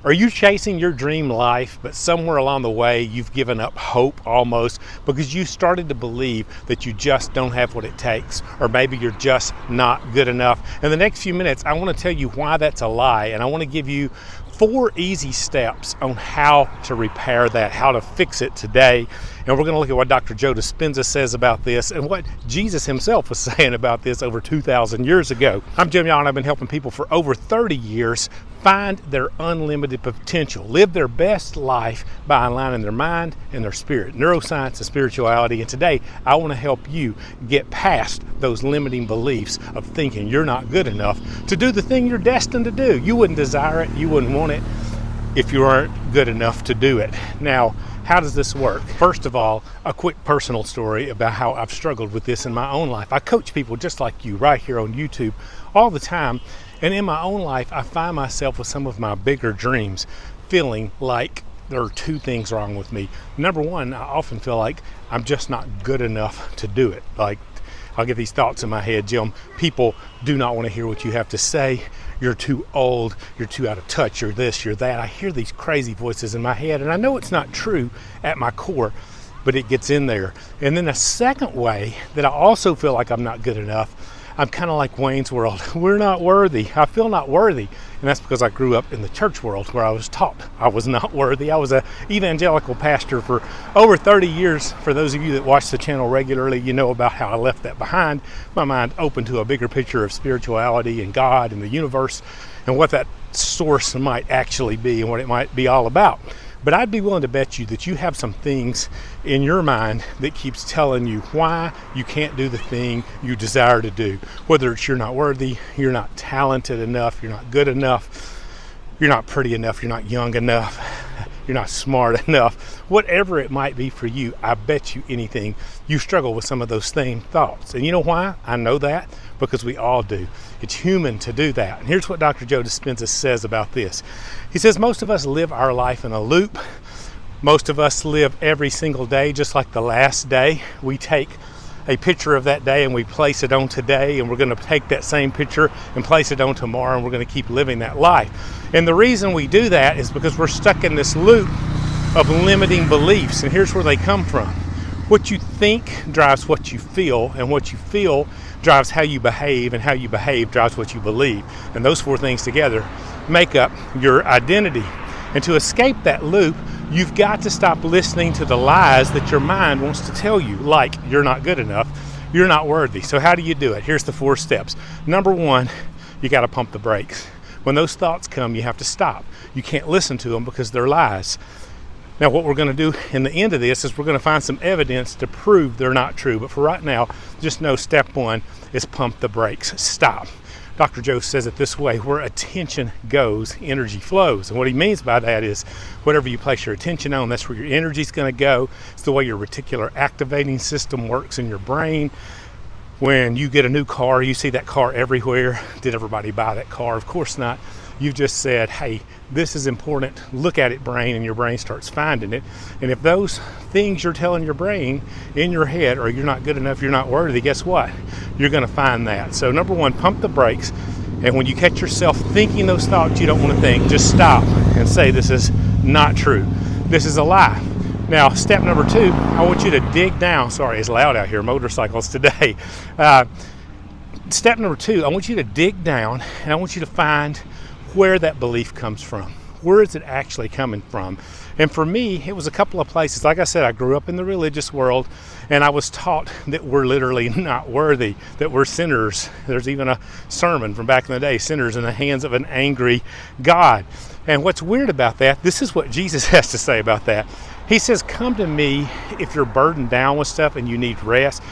Are you chasing your dream life, but somewhere along the way you've given up hope almost because you started to believe that you just don't have what it takes, or maybe you're just not good enough? In the next few minutes, I want to tell you why that's a lie, and I want to give you 4 easy steps on how to repair that, how to fix it today. And we're going to look at what Dr. Joe Dispenza says about this and what Jesus himself was saying about this over 2,000 years ago. I'm Jim Yaw, and I've been helping people for over 30 years find their unlimited potential, live their best life by aligning their mind and their spirit, neuroscience and spirituality. And today, I want to help you get past those limiting beliefs of thinking you're not good enough to do the thing you're destined to do. You wouldn't desire it, you wouldn't want it if you aren't good enough to do it. Now, how does this work? First of all, a quick personal story about how I've struggled with this in my own life. I coach people just like you right here on YouTube all the time. And in my own life, I find myself with some of my bigger dreams feeling like there are 2 things wrong with me. Number one, I often feel like I'm just not good enough to do it. Like, I'll get these thoughts in my head, Jim, people do not want to hear what you have to say. You're too old, you're too out of touch, you're this, you're that. I hear these crazy voices in my head, and I know it's not true at my core, but it gets in there. And then the second way that I also feel like I'm not good enough, I'm kind of like Wayne's World. We're not worthy. I feel not worthy. And that's because I grew up in the church world where I was taught I was not worthy. I was an evangelical pastor for over 30 years. For those of you that watch the channel regularly, you know about how I left that behind. My mind open to a bigger picture of spirituality and God and the universe and what that source might actually be and what it might be all about. But I'd be willing to bet you that you have some things in your mind that keeps telling you why you can't do the thing you desire to do. Whether it's you're not worthy, you're not talented enough, you're not good enough, you're not pretty enough, you're not young enough, you're not smart enough, whatever it might be for you, I bet you anything you struggle with some of those same thoughts. And you know why? I know that because we all do. It's human to do that. And here's what Dr. Joe Dispenza says about this. He says most of us live our life in a loop. Most of us live every single day just like the last day. We take a picture of that day and we place it on today, and we're going to take that same picture and place it on tomorrow, and we're going to keep living that life. And the reason we do that is because we're stuck in this loop of limiting beliefs. And here's where they come from. What you think drives what you feel, and what you feel drives how you behave, and how you behave drives what you believe. And those 4 things together make up your identity. And to escape that loop, you've got to stop listening to the lies that your mind wants to tell you, like you're not good enough, you're not worthy. So how do you do it? Here's the 4 steps. Number 1, you got to pump the brakes. When those thoughts come, you have to stop. You can't listen to them because they're lies. Now, what we're going to do in the end of this is we're going to find some evidence to prove they're not true. But for right now, just know step 1 is pump the brakes. Stop. Dr. Joe says it this way: where attention goes, energy flows. And what he means by that is whatever you place your attention on, that's where your energy is going to go. It's the way your reticular activating system works in your brain. When you get a new car, you see that car everywhere. Did everybody buy that car? Of course not. You've just said, hey, this is important. Look at it, brain, and your brain starts finding it. And if those things you're telling your brain in your head are you're not good enough, you're not worthy, guess what? You're going to find that. So number 1, pump the brakes. And when you catch yourself thinking those thoughts you don't want to think, just stop and say, this is not true. This is a lie. Now, step number 2, I want you to dig down. Sorry, it's loud out here, motorcycles today. Step number 2, I want you to dig down, and I want you to find where that belief comes from. Where is it actually coming from? And for me, it was a couple of places. Like I said, I grew up in the religious world, and I was taught that we're literally not worthy, that we're sinners. There's even a sermon from back in the day, sinners in the hands of an angry God. And what's weird about that, this is what Jesus has to say about that. He says, come to me if you're burdened down with stuff and you need rest.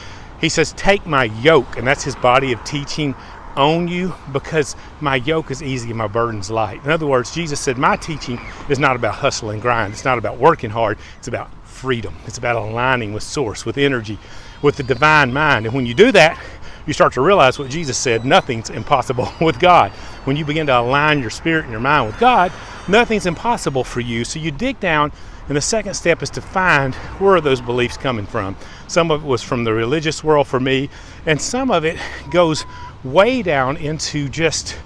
He says, take my yoke, and that's his body of teaching, on you, because my yoke is easy and my burden's light. In other words, Jesus said, my teaching is not about hustle and grind. It's not about working hard. It's about freedom. It's about aligning with source, with energy, with the divine mind. And when you do that, you start to realize what Jesus said, nothing's impossible with God. When you begin to align your spirit and your mind with God, nothing's impossible for you. So you dig down, and the second step is to find where are those beliefs coming from. Some of it was from the religious world for me, and some of it goes way down into just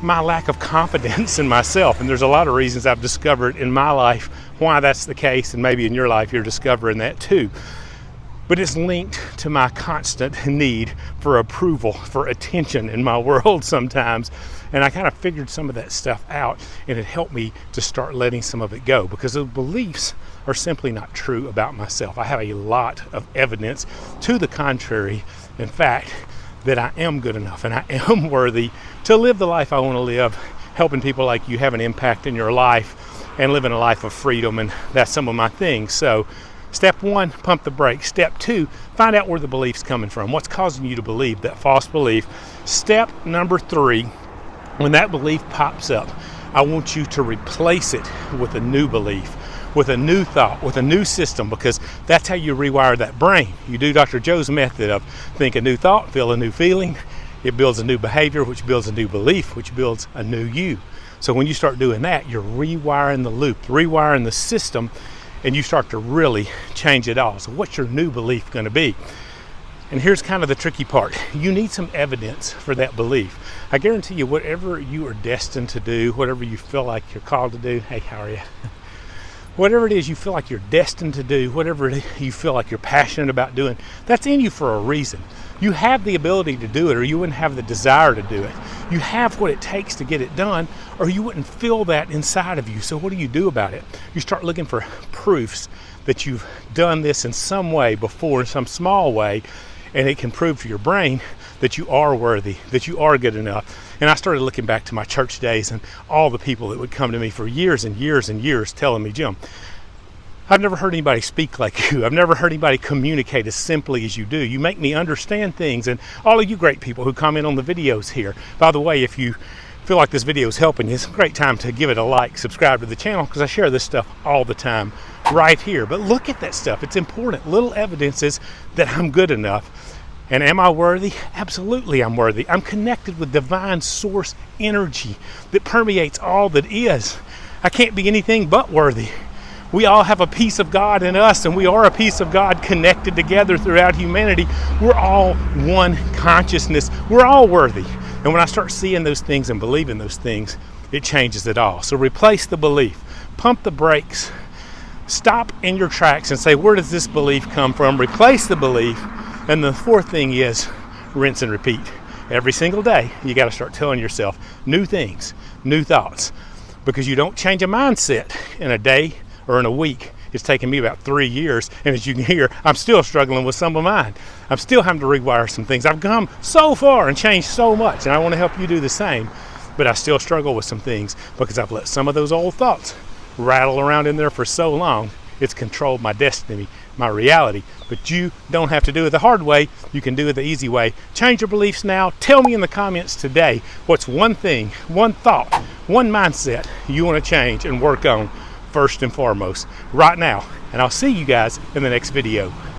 my lack of confidence in myself. And there's a lot of reasons I've discovered in my life why that's the case, and maybe in your life you're discovering that too. But it's linked to my constant need for approval, for attention in my world sometimes. And I kind of figured some of that stuff out, and it helped me to start letting some of it go, because the beliefs are simply not true about myself. I have a lot of evidence to the contrary, in fact, that I am good enough and I am worthy to live the life I want to live, helping people like you have an impact in your life and living a life of freedom. And that's some of my things. So step one, pump the brakes. Step two, find out where the belief's coming from. What's causing you to believe that false belief? Step number three, when that belief pops up, I want you to replace it with a new belief, with a new thought, with a new system, because that's how you rewire that brain. You do Dr. Joe's method of think a new thought, feel a new feeling. It builds a new behavior, which builds a new belief, which builds a new you. So when you start doing that, you're rewiring the loop, rewiring the system, and you start to really change it all. So what's your new belief going to be? And here's kind of the tricky part. You need some evidence for that belief. I guarantee you, whatever you are destined to do, whatever you feel like you're called to do, hey, how are you? Whatever it is you feel like you're destined to do, whatever it is you feel like you're passionate about doing, that's in you for a reason. You have the ability to do it, or you wouldn't have the desire to do it. You have what it takes to get it done, or you wouldn't feel that inside of you. So what do you do about it? You start looking for proofs that you've done this in some way before, in some small way, and it can prove to your brain that you are worthy, that you are good enough. And I started looking back to my church days and all the people that would come to me for years and years and years telling me, Jim, I've never heard anybody speak like you. I've never heard anybody communicate as simply as you do. You make me understand things. And all of you great people who comment on the videos here, by the way, if you feel like this video is helping you, it's a great time to give it a like, subscribe to the channel, because I share this stuff all the time right here. But look at that stuff. It's important. Little evidences that I'm good enough. And am I worthy? Absolutely I'm worthy. I'm connected with divine source energy that permeates all that is. I can't be anything but worthy. We all have a piece of God in us, and we are a piece of God connected together throughout humanity. We're all one consciousness. We're all worthy. And when I start seeing those things and believing those things, it changes it all. So replace the belief. Pump the brakes. Stop in your tracks and say, where does this belief come from? Replace the belief. And the fourth thing is rinse and repeat. Every single day, you got to start telling yourself new things, new thoughts, because you don't change a mindset in a day or in a week. It's taken me about 3 years, and as you can hear, I'm still struggling with some of mine. I'm still having to rewire some things. I've come so far and changed so much, and I want to help you do the same, but I still struggle with some things because I've let some of those old thoughts rattle around in there for so long. It's controlled my destiny, my reality. But you don't have to do it the hard way. You can do it the easy way. Change your beliefs now. Tell me in the comments today what's one thing, one thought, one mindset you want to change and work on first and foremost right now. And I'll see you guys in the next video.